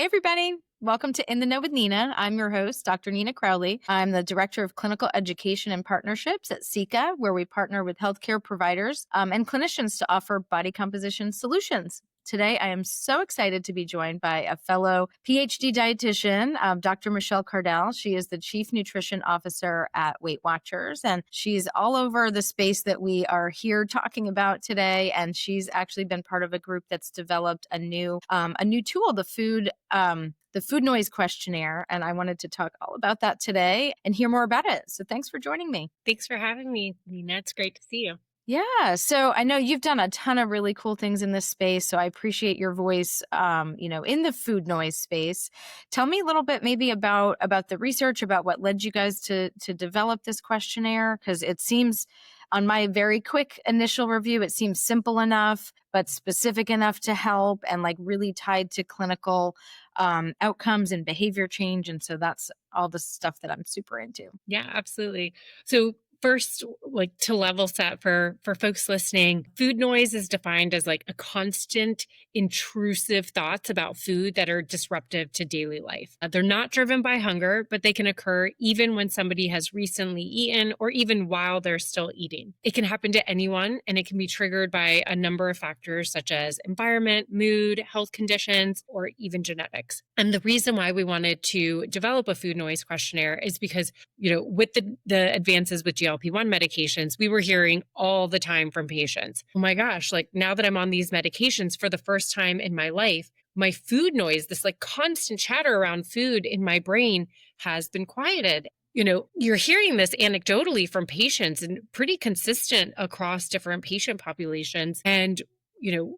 Hey, everybody. Welcome to In the Know with Nina. I'm your host, Dr. Nina Crowley. I'm the Director of Clinical Education and Partnerships at SICA, where we partner with healthcare providers and clinicians to offer body composition solutions. Today, I am so excited to be joined by a fellow PhD dietitian, Dr. Michelle Cardel. She is the Chief Nutrition Officer at WeightWatchers, and she's all over the space that we are here talking about today. And she's actually been part of a group that's developed a new tool, the Food Noise Questionnaire. And I wanted to talk all about that today and hear more about it. So thanks for joining me. Thanks for having me, Nina. It's great to see you. Yeah. So I know you've done a ton of really cool things in this space. So I appreciate your voice, in the food noise space. Tell me a little bit maybe about the research, about what led you guys to develop this questionnaire, because it seems on my very quick initial review, it seems simple enough, but specific enough to help and like really tied to clinical outcomes and behavior change. And so that's all the stuff that I'm super into. Yeah, absolutely. So first, like to level set for folks listening, food noise is defined as like a constant intrusive thoughts about food that are disruptive to daily life. They're not driven by hunger, but they can occur even when somebody has recently eaten or even while they're still eating. It can happen to anyone, and it can be triggered by a number of factors such as environment, mood, health conditions, or even genetics. And the reason why we wanted to develop a food noise questionnaire is because, with the advances with GLP-1 medications, we were hearing all the time from patients, oh my gosh, like now that I'm on these medications for the first time in my life, my food noise, this like constant chatter around food in my brain has been quieted. You're hearing this anecdotally from patients and pretty consistent across different patient populations. And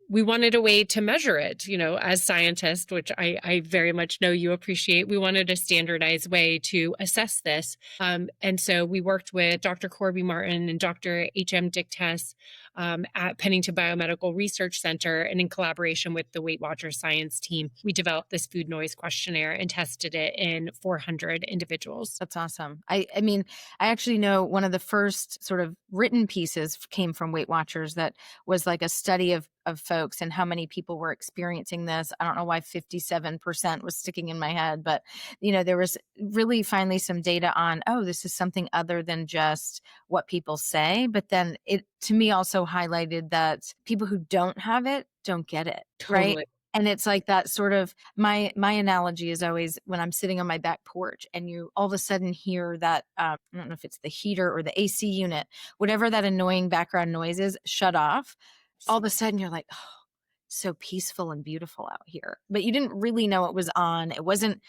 we wanted a way to measure it, as scientists, which I very much know you appreciate. We wanted a standardized way to assess this. And so we worked with Dr. Corby Martin and Dr. H.M. Dictes at Pennington Biomedical Research Center. And in collaboration with the WeightWatchers science team, we developed this food noise questionnaire and tested it in 400 individuals. That's awesome. I mean, I actually know one of the first sort of written pieces came from Weight Watchers that was like a study of folks and how many people were experiencing this. I don't know why 57% was sticking in my head, but there was really finally some data on, oh, this is something other than just what people say. But then it to me also highlighted that people who don't have it don't get it. Totally. Right. And it's like that sort of my analogy is always when I'm sitting on my back porch and you all of a sudden hear that, I don't know if it's the heater or the AC unit, whatever that annoying background noise is, shut off. All of a sudden you're like, oh, so peaceful and beautiful out here. But you didn't really know it was on. It wasn't,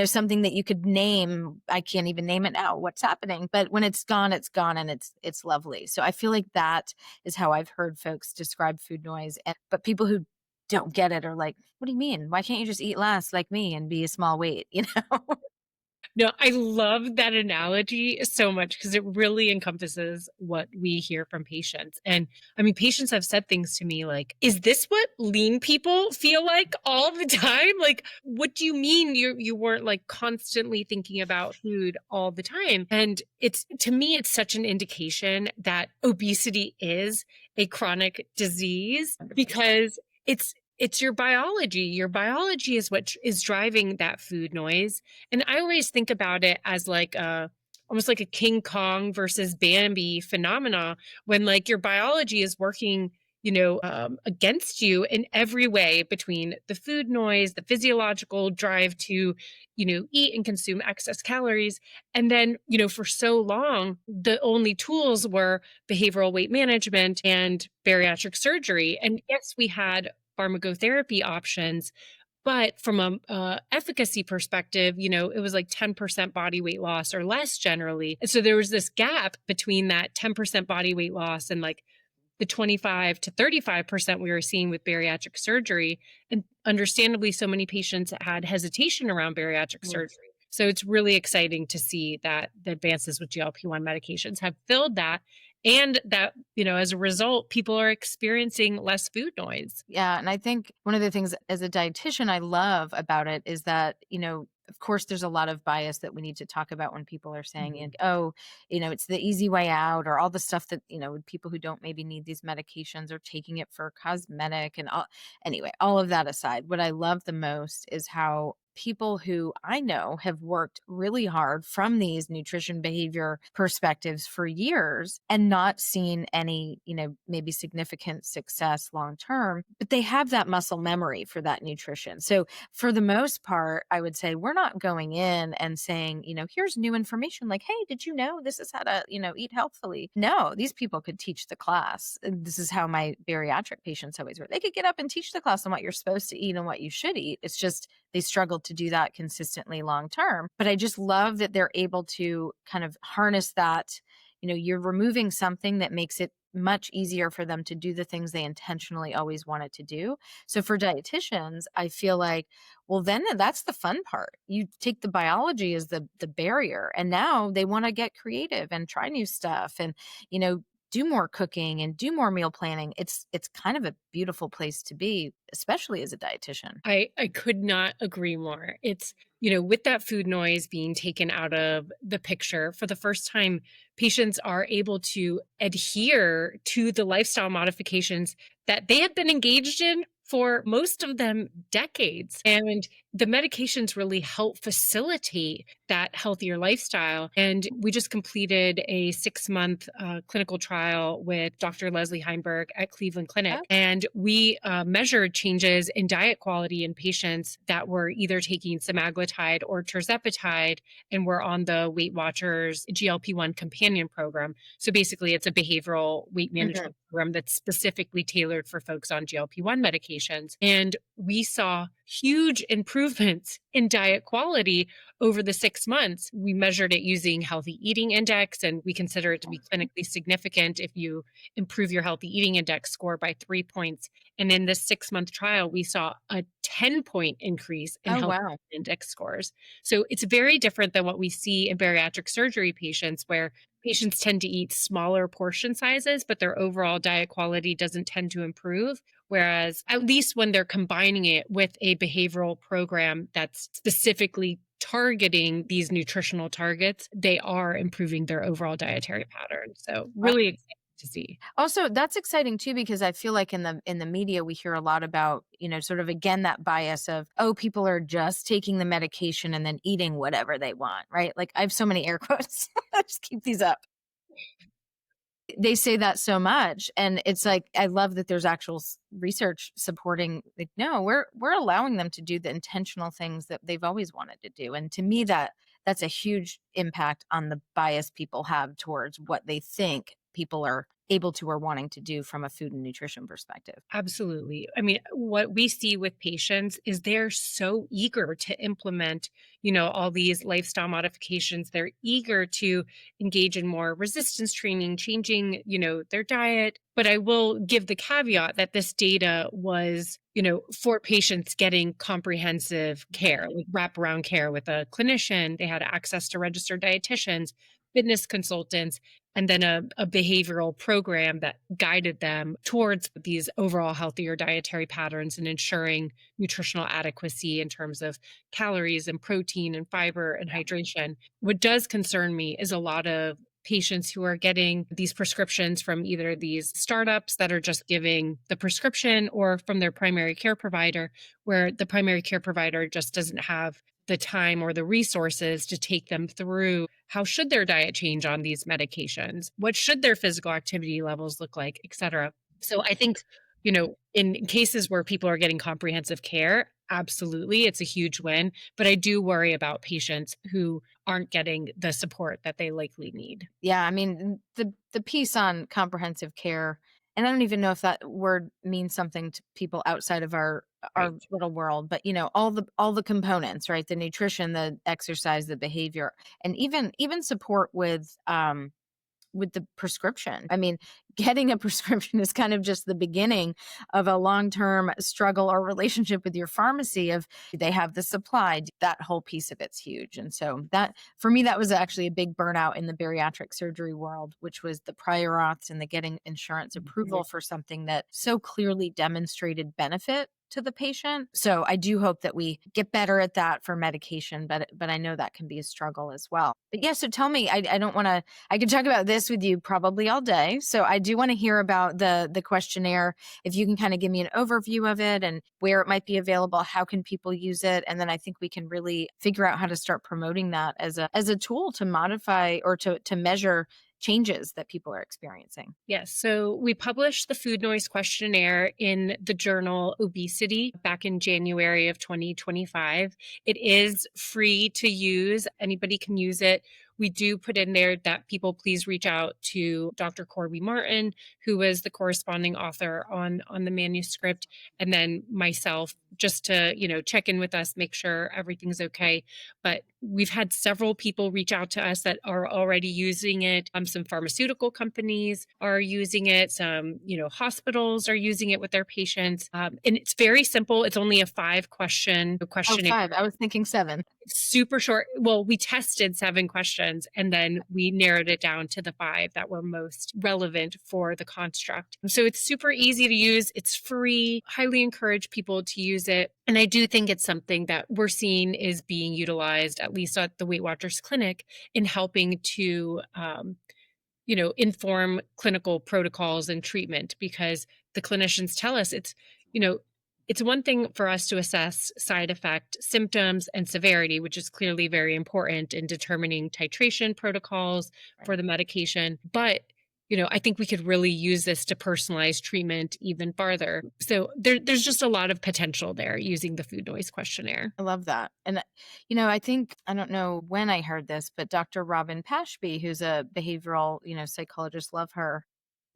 something that you could name. I can't even name it now, what's happening. But when it's gone and it's lovely. So I feel like that is how I've heard folks describe food noise. But people who don't get it are like, what do you mean? Why can't you just eat less like me and be a small weight, No, I love that analogy so much because it really encompasses what we hear from patients. And I mean, patients have said things to me like, is this what lean people feel like all the time? Like, what do you mean you weren't like constantly thinking about food all the time? And to me, it's such an indication that obesity is a chronic disease because it's your biology. Your biology is what is driving that food noise. And I always think about it as like almost like a King Kong versus Bambi phenomena when like your biology is working, against you in every way between the food noise, the physiological drive to, eat and consume excess calories. And then, for so long, the only tools were behavioral weight management and bariatric surgery. And yes, we had pharmacotherapy options. But from a efficacy perspective, it was like 10% body weight loss or less generally. And so there was this gap between that 10% body weight loss and like the 25 to 35% we were seeing with bariatric surgery. And understandably, so many patients had hesitation around bariatric surgery. So it's really exciting to see that the advances with GLP-1 medications have filled that. And that, as a result, people are experiencing less food noise. Yeah. And I think one of the things as a dietitian I love about it is that, of course, there's a lot of bias that we need to talk about when people are saying, Mhm. oh, it's the easy way out, or all the stuff that, with people who don't maybe need these medications or taking it for cosmetic and all. Anyway, all of that aside, what I love the most is how people who I know have worked really hard from these nutrition behavior perspectives for years and not seen any, maybe significant success long term, but they have that muscle memory for that nutrition. So for the most part, I would say we're not going in and saying, here's new information like, hey, did you know this is how to, eat healthfully? No, these people could teach the class. This is how my bariatric patients always were. They could get up and teach the class on what you're supposed to eat and what you should eat. It's just they struggle to do that consistently long term. But I just love that they're able to kind of harness that. You're removing something that makes it much easier for them to do the things they intentionally always wanted to do. So for dietitians, I feel like, well, then that's the fun part. You take the biology as the barrier, and now they want to get creative and try new stuff and, do more cooking and do more meal planning. It's kind of a beautiful place to be, especially as a dietitian. I could not agree more. It's, with that food noise being taken out of the picture for the first time, patients are able to adhere to the lifestyle modifications that they have been engaged in for most of them decades. And the medications really help facilitate that healthier lifestyle. And we just completed a 6-month clinical trial with Dr. Leslie Heinberg at Cleveland Clinic. And we measured changes in diet quality in patients that were either taking semaglutide or tirzepatide and were on the WeightWatchers GLP-1 companion program. So basically, it's a behavioral weight Mhm. management program that's specifically tailored for folks on GLP-1 medications. And we saw huge improvements in diet quality over the 6 months. We measured it using healthy eating index, and we consider it to be clinically significant if you improve your healthy eating index score by 3 points. And in this 6-month trial, we saw a 10-point increase in Oh, health wow. index scores. So it's very different than what we see in bariatric surgery patients, where patients tend to eat smaller portion sizes, but their overall diet quality doesn't tend to improve. Whereas, at least when they're combining it with a behavioral program that's specifically targeting these nutritional targets, they are improving their overall dietary pattern. So, really exciting to see. Also, that's exciting too, because I feel like in the media we hear a lot about, sort of again that bias of, oh, people are just taking the medication and then eating whatever they want, right? Like I have so many air quotes. I just keep these up. They say that so much, and it's like I love that there's actual research supporting like, no, we're allowing them to do the intentional things that they've always wanted to do. And to me that's a huge impact on the bias people have towards what they think people are able to or wanting to do from a food and nutrition perspective. Absolutely. I mean, what we see with patients is they're so eager to implement, all these lifestyle modifications. They're eager to engage in more resistance training, changing, their diet. But I will give the caveat that this data was, for patients getting comprehensive care, like wraparound care with a clinician. They had access to registered dietitians, fitness consultants, and then a behavioral program that guided them towards these overall healthier dietary patterns and ensuring nutritional adequacy in terms of calories and protein and fiber and hydration. What does concern me is a lot of patients who are getting these prescriptions from either these startups that are just giving the prescription or from their primary care provider, where the primary care provider just doesn't have the time or the resources to take them through how should their diet change on these medications, what should their physical activity levels look like, et cetera. So I think, in cases where people are getting comprehensive care, absolutely, it's a huge win. But I do worry about patients who aren't getting the support that they likely need. Yeah, I mean, the piece on comprehensive care, and I don't even know if that word means something to people outside of our Right. little world, but all the components, right? The nutrition, the exercise, the behavior, and even support with the prescription. I mean, getting a prescription is kind of just the beginning of a long-term struggle or relationship with your pharmacy of do they have the supply? That whole piece of it's huge. And so that for me, that was actually a big burnout in the bariatric surgery world, which was the prior auths and the getting insurance Mhm. approval for something that so clearly demonstrated benefit to the patient. So I do hope that we get better at that for medication, but I know that can be a struggle as well. But yeah, so tell me, I don't want to, I could talk about this with you probably all day. So I do want to hear about the questionnaire. If you can kind of give me an overview of it and where it might be available, how can people use it? And then I think we can really figure out how to start promoting that as a tool to modify or to measure changes that people are experiencing. Yes. So we published the Food Noise Questionnaire in the journal Obesity back in January of 2025. It is free to use. Anybody can use it. We do put in there that people please reach out to Dr. Corby Martin, who was the corresponding author on the manuscript, and then myself, just to, check in with us, make sure everything's okay. But we've had several people reach out to us that are already using it. Some pharmaceutical companies are using it. Some, hospitals are using it with their patients. And it's very simple. It's only a 5-question Oh, questionnaire. 5. I was thinking 7. Super short. Well, we tested 7 questions and then we narrowed it down to the 5 that were most relevant for the construct. So it's super easy to use. It's free. Highly encourage people to use it. And I do think it's something that we're seeing is being utilized, at least at the WeightWatchers clinic, in helping to inform clinical protocols and treatment, because the clinicians tell us you know, it's one thing for us to assess side effect symptoms and severity, which is clearly very important in determining titration protocols for Right. the medication. But I think we could really use this to personalize treatment even farther. So there's just a lot of potential there using the Food Noise Questionnaire. I love that. And, I think, I don't know when I heard this, but Dr. Robin Pashby, who's a behavioral, psychologist, love her,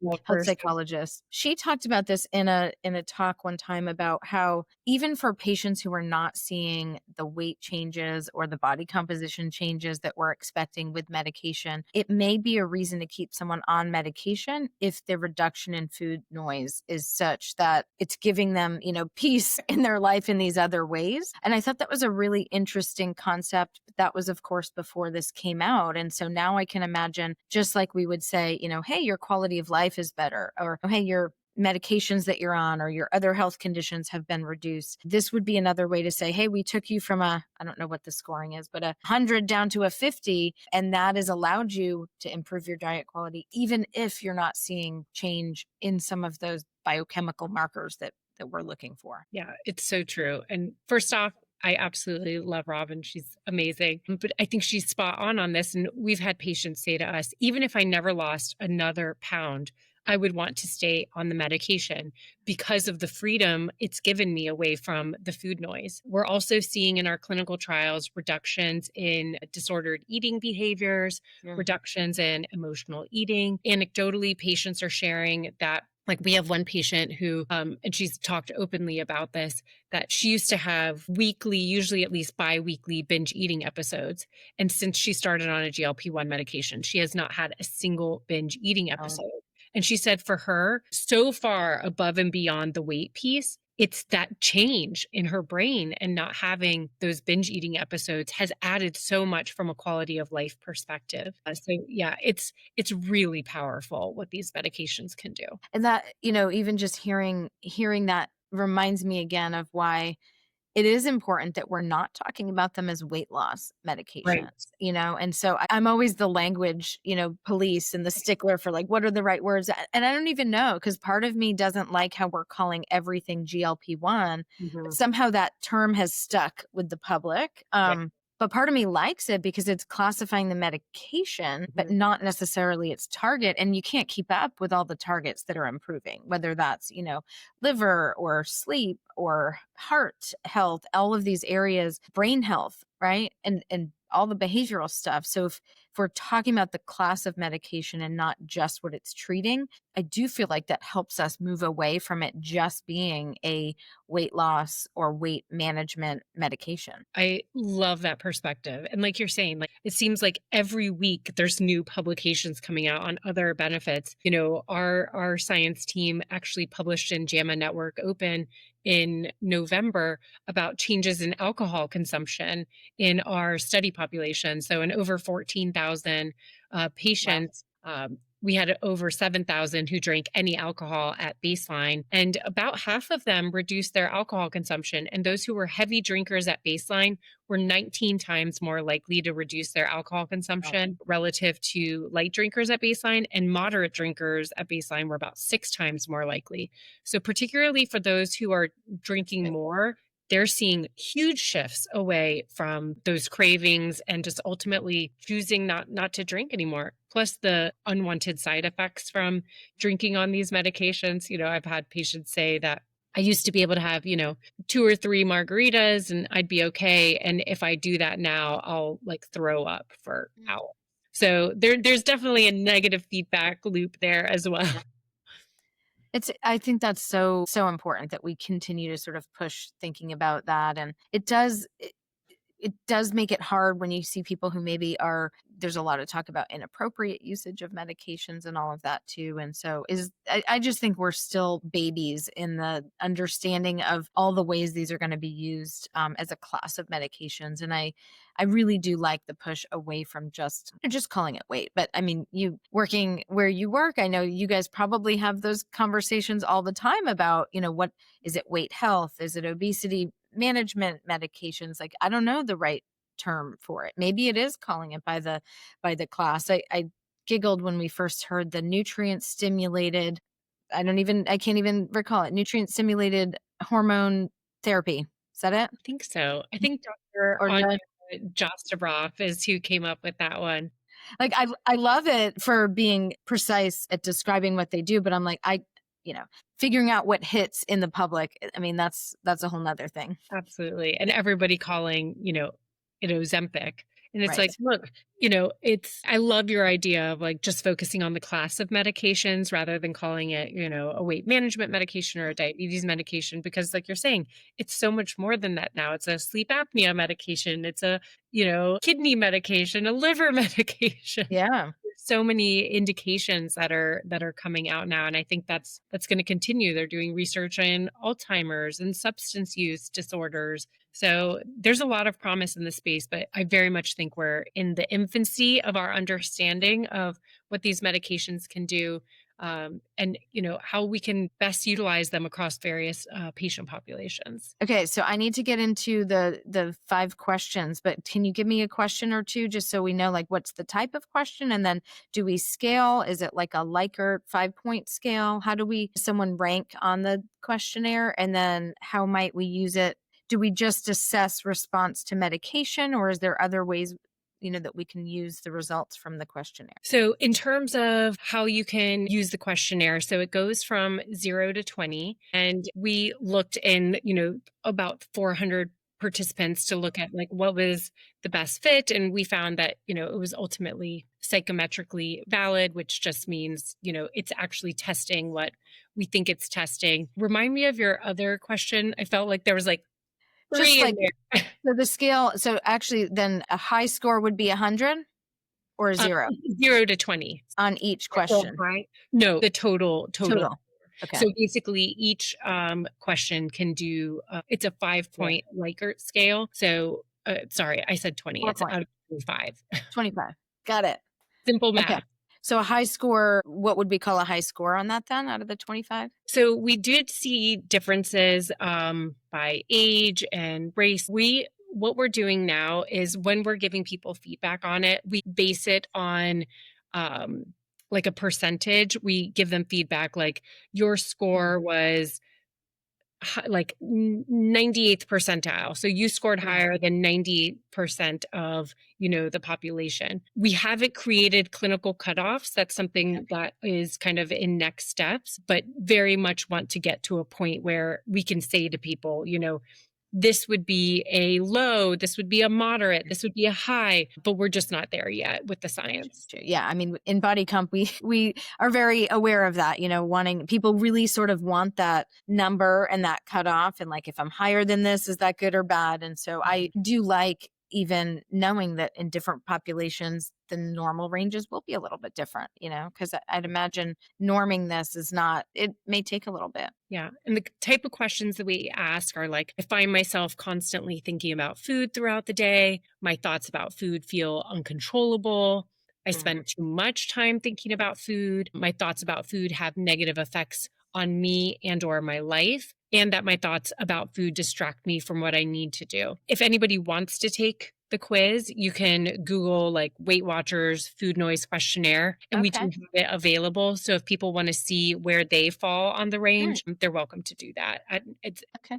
Well, health first, psychologist. She talked about this in a talk one time about how even for patients who are not seeing the weight changes or the body composition changes that we're expecting with medication, it may be a reason to keep someone on medication if the reduction in food noise is such that it's giving them, peace in their life in these other ways. And I thought that was a really interesting concept. But that was, of course, before this came out. And so now I can imagine, just like we would say, hey, your quality of life is better, or oh, hey, your medications that you're on or your other health conditions have been reduced. This would be another way to say, hey, we took you from I don't know what the scoring is, but 100 down to a 50, and that has allowed you to improve your diet quality, even if you're not seeing change in some of those biochemical markers that we're looking for. yeah, it's so true. And first off, I absolutely love Robin. She's amazing. But I think she's spot on this. And we've had patients say to us, even if I never lost another pound, I would want to stay on the medication because of the freedom it's given me away from the food noise. We're also seeing in our clinical trials reductions in disordered eating behaviors, Yeah. reductions in emotional eating. Anecdotally, patients are sharing that, like, we have one patient who, and she's talked openly about this, that she used to have weekly, usually at least bi-weekly binge eating episodes. And since she started on a GLP-1 medication, she has not had a single binge eating Um, episode. And she said for her, so far above and beyond the weight piece, it's that change in her brain and not having those binge eating episodes has added so much from a quality of life perspective. So yeah, it's really powerful what these medications can do. and that, even just hearing that reminds me again of why it is important that we're not talking about them as weight loss Right. medications, and so I'm always the language, police and the stickler for like, what are the right words? And I don't even know, because part of me doesn't like how we're calling everything GLP-1, but Mhm. somehow that term has stuck with the public. Yeah. But part of me likes it because it's classifying the medication, but Mhm. not necessarily its target. And you can't keep up with all the targets that are improving, whether that's, liver or sleep or heart health, all of these areas, brain health, right? And all the behavioral stuff. So if we're talking about the class of medication and not just what it's treating, I do feel like that helps us move away from it just being a weight loss or weight management medication. I love that perspective. And like you're saying, like it seems like every week there's new publications coming out on other benefits. Our science team actually published in JAMA Network Open in November about changes in alcohol consumption in our study population. So in over 14,000 Wow. patients, we had over 7,000 who drank any alcohol at baseline, and about half of them reduced their alcohol consumption. And those who were heavy drinkers at baseline were 19 times more likely to reduce their alcohol consumption relative to light drinkers at baseline, and moderate drinkers at baseline were about 6 times more likely. So, particularly for those who are drinking more, they're seeing huge shifts away from those cravings and just ultimately choosing not to drink anymore. Plus the unwanted side effects from drinking on these medications. I've had patients say that I used to be able to have, 2 or 3 margaritas and I'd be okay. And if I do that now, I'll like throw up for hours. So there's definitely a negative feedback loop there as well. I think that's so important that we continue to sort of push thinking about that. And it does make it hard when you see people who maybe there's a lot of talk about inappropriate usage of medications and all of that too. And so I just think we're still babies in the understanding of all the ways these are going to be used as a class of medications. And I really do like the push away from just calling it weight. But I mean, you working where you work, I know you guys probably have those conversations all the time about, what is it, weight health? Is it obesity management medications? Like, I don't know the right term for it. Maybe it is calling it by the class. I giggled when we first heard the nutrient stimulated, I can't even recall it, nutrient stimulated hormone therapy. Is that it? I think so. I think Dr. Or Anya the, Jostaroff is who came up with that one. like, I love it for being precise at describing what they do, but I'm like, figuring out what hits in the public. I mean, that's a whole nother thing. Absolutely. And everybody calling, it Ozempic. And it's like, Right. look, I love your idea of like just focusing on the class of medications rather than calling it, a weight management medication or a diabetes medication, because like you're saying, it's so much more than that now. It's a sleep apnea medication. It's a, kidney medication, a liver medication. Yeah. So many indications that are coming out now, and I think that's going to continue. They're doing research on Alzheimer's and substance use disorders, so there's a lot of promise in the space, but I very much think we're in the infancy of our understanding of what these medications can do, and how we can best utilize them across various patient populations. Okay, so I need to get into the 5 questions, but can you give me a question or two just so we know, like, what's the type of question? And then do we scale? Is it like a Likert 5-point scale? How do someone rank on the questionnaire? And then how might we use it? Do we just assess response to medication, or is there other ways, that we can use the results from the questionnaire? So in terms of how you can use the questionnaire, so it goes from 0 to 20, and we looked in, about 400 participants to look at like what was the best fit. And we found that, it was ultimately psychometrically valid, which just means, it's actually testing what we think it's testing. Remind me of your other question. I felt like there was like Just 3 in like, there. so the scale, so actually then a high score would be 100 or 0 0 to 20. on each So question? high? No, the total. Total. Okay. So basically each question can do, it's a 5-point Likert scale. So, sorry, I said 20. 4 It's point. out of 25. 25. Got it. Simple Okay. math. So a high score, what would we call a high score on that then out of the 25? So we did see differences by age and race. What we're doing now is when we're giving people feedback on it, we base it on like a percentage. We give them feedback like your score was like 98th percentile. So you scored higher than 98% of, the population. We haven't created clinical cutoffs. That's something that is kind of in next steps, but very much want to get to a point where we can say to people, this would be a low, this would be a moderate, this would be a high, but we're just not there yet with the science. Yeah. I mean, in body comp, we are very aware of that, wanting people really sort of want that number and that cutoff. And like, if I'm higher than this, is that good or bad? And so I do like even knowing that in different populations, the normal ranges will be a little bit different, because I'd imagine norming this it may take a little bit. Yeah. And the type of questions that we ask are like, I find myself constantly thinking about food throughout the day. My thoughts about food feel uncontrollable. I Mm. spend too much time thinking about food. My thoughts about food have negative effects on me and or my life, and that my thoughts about food distract me from what I need to do. If anybody wants to take the quiz, you can Google like WeightWatchers Food Noise Questionnaire, and we do Okay. have it available. So if people want to see where they fall on the Mm. range, they're welcome to do that at it's Okay.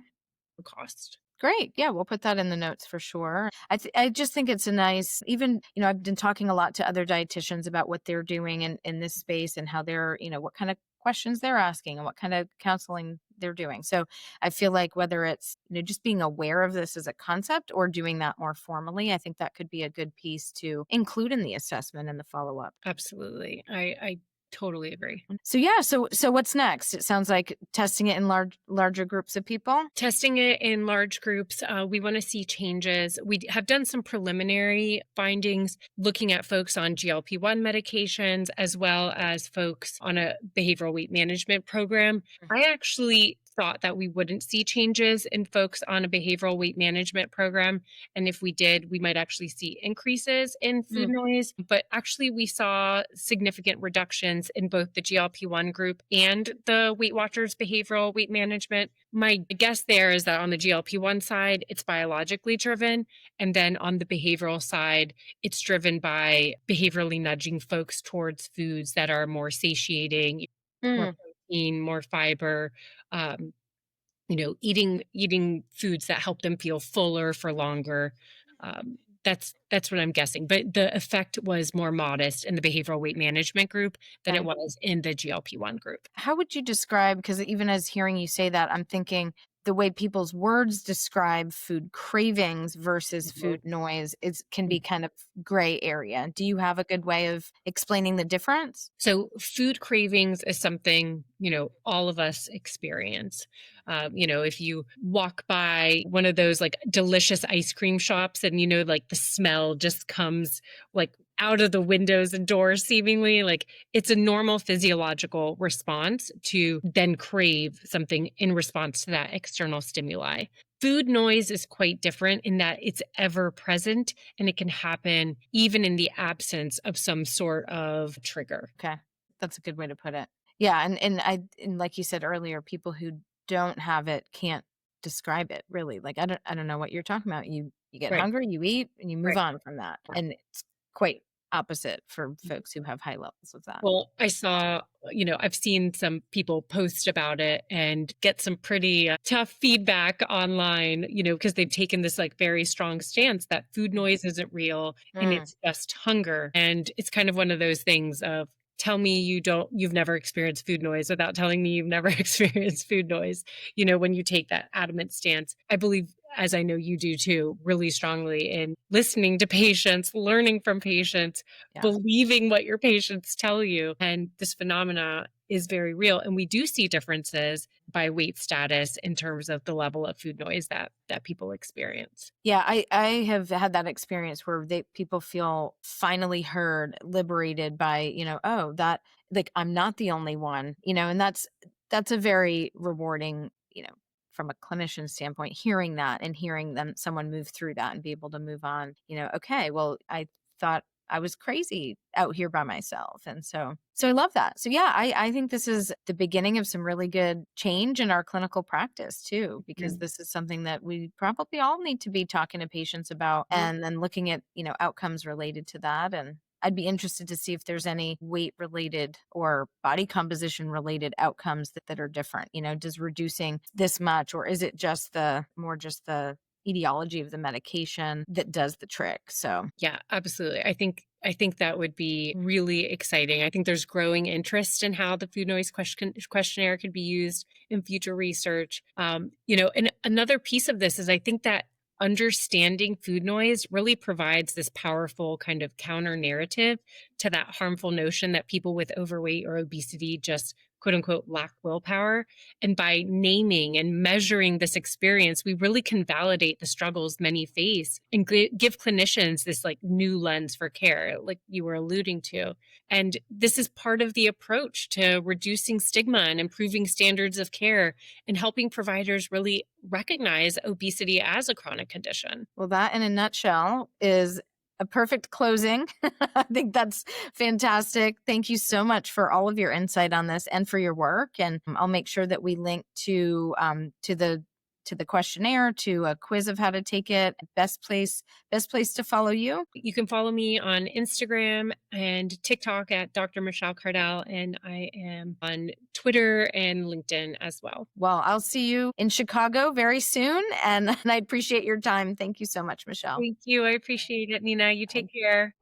no cost. Great. Yeah, we'll put that in the notes for sure. I just think it's a nice, even, I've been talking a lot to other dietitians about what they're doing in this space and how they're, what kind of questions they're asking and what kind of counseling they're doing. So I feel like whether it's, just being aware of this as a concept or doing that more formally, I think that could be a good piece to include in the assessment and the follow up. Absolutely. I totally agree. So yeah, so what's next? It sounds like testing it in larger groups of people. Testing it in large groups, we want to see changes. We have done some preliminary findings looking at folks on GLP-1 medications as well as folks on a behavioral weight management program. I actually thought that we wouldn't see changes in folks on a behavioral weight management program. And if we did, we might actually see increases in food Mm. noise. But actually, we saw significant reductions in both the GLP-1 group and the Weight Watchers behavioral weight management. My guess there is that on the GLP-1 side, it's biologically driven. And then on the behavioral side, it's driven by behaviorally nudging folks towards foods that are more satiating, more Mm. protein, more fiber, um, eating foods that help them feel fuller for longer. That's what I'm guessing. But the effect was more modest in the behavioral weight management group than it Okay. was in the GLP-1 group. How would you describe, because even as hearing you say that, I'm thinking the way people's words describe food cravings versus Mhm. food noise can be kind of gray area. Do you have a good way of explaining the difference? So, food cravings is something, all of us experience. If you walk by one of those like delicious ice cream shops and, like the smell just comes like out of the windows and doors, seemingly, like it's a normal physiological response to then crave something in response to that external stimuli. Food noise is quite different in that it's ever present and it can happen even in the absence of some sort of trigger. Okay. That's a good way to put it. Yeah, and like you said earlier, people who don't have it can't describe it really. Like I don't know what you're talking about. You get Right. hungry, you eat, and you move Right. on from that. And it's quite opposite for folks who have high levels of that. Well, I saw, I've seen some people post about it and get some pretty tough feedback online, because they've taken this like very strong stance that food noise isn't real and Mm. it's just hunger. And it's kind of one of those things of tell me you've never experienced food noise without telling me you've never experienced food noise. When you take that adamant stance, I believe, as I know you do too, really strongly in listening to patients, learning from patients, Yeah. believing what your patients tell you. And this phenomena is very real. And we do see differences by weight status in terms of the level of food noise that people experience. Yeah, I have had that experience where people feel finally heard, liberated by, oh, that like I'm not the only one, and that's a very rewarding, from a clinician standpoint, hearing that and hearing them someone move through that and be able to move on, okay, well, I thought I was crazy out here by myself. And so I love that. So yeah, I think this is the beginning of some really good change in our clinical practice too, because Mhm. this is something that we probably all need to be talking to patients about and then looking at, outcomes related to that. And I'd be interested to see if there's any weight related or body composition related outcomes that are different. Does reducing this much, or is it just the etiology of the medication that does the trick? So Yeah, absolutely. I think that would be really exciting. I think there's growing interest in how the food noise questionnaire could be used in future research. And another piece of this is I think that understanding food noise really provides this powerful kind of counter narrative to that harmful notion that people with overweight or obesity just quote unquote lack willpower. And by naming and measuring this experience, we really can validate the struggles many face and give clinicians this like new lens for care, like you were alluding to. And this is part of the approach to reducing stigma and improving standards of care and helping providers really recognize obesity as a chronic condition. well, that in a nutshell is a perfect closing. I think that's fantastic. Thank you so much for all of your insight on this and for your work. And I'll make sure that we link to the questionnaire, to a quiz of how to take it. Best place to follow you. You can follow me on Instagram and TikTok at Dr. Michelle Cardel, and I am on Twitter and LinkedIn as well. Well, I'll see you in Chicago very soon, and I appreciate your time. Thank you so much, Michelle. Thank you. I appreciate it, Nina. You take care.